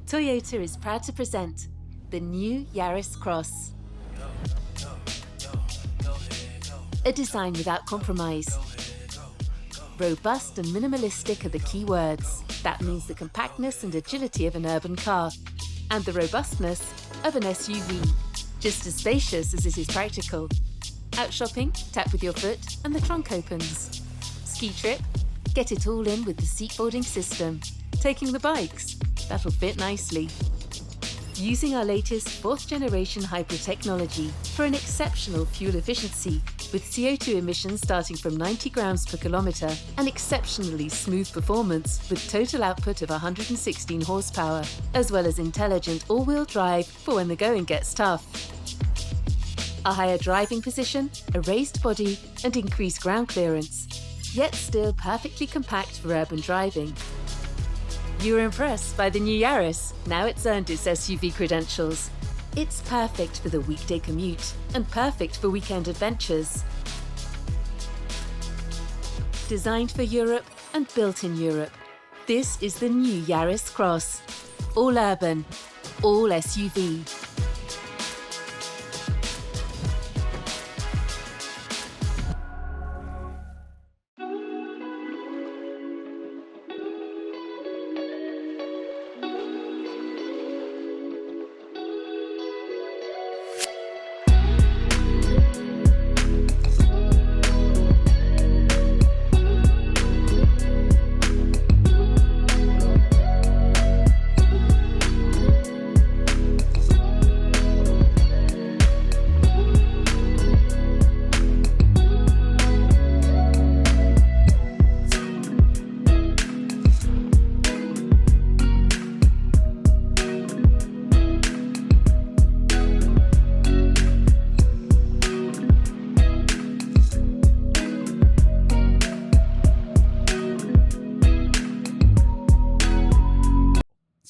Toyota is proud to present the new Yaris Cross. A design without compromise. Robust and minimalistic are the key words. That means the compactness and agility of an urban car, and the robustness of an SUV. Just as spacious as it is practical. Out shopping? Tap with your foot and the trunk opens. Ski trip? Get it all in with the seat folding system. Taking the bikes? That'll fit nicely. Using our latest 4th generation hybrid technology for an exceptional fuel efficiency with CO2 emissions starting from 90 grams per kilometre and exceptionally smooth performance with total output of 116 horsepower, as well as intelligent all-wheel drive for when the going gets tough. A higher driving position, a raised body and increased ground clearance, yet still perfectly compact for urban driving. You were impressed by the new Yaris. Now it's earned its SUV credentials. It's perfect for the weekday commute and perfect for weekend adventures. Designed for Europe and built in Europe, this is the new Yaris Cross. All urban, all SUV.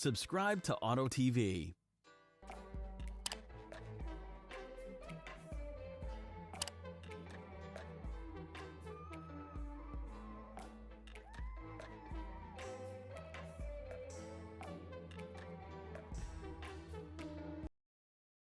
Subscribe to Auto TV.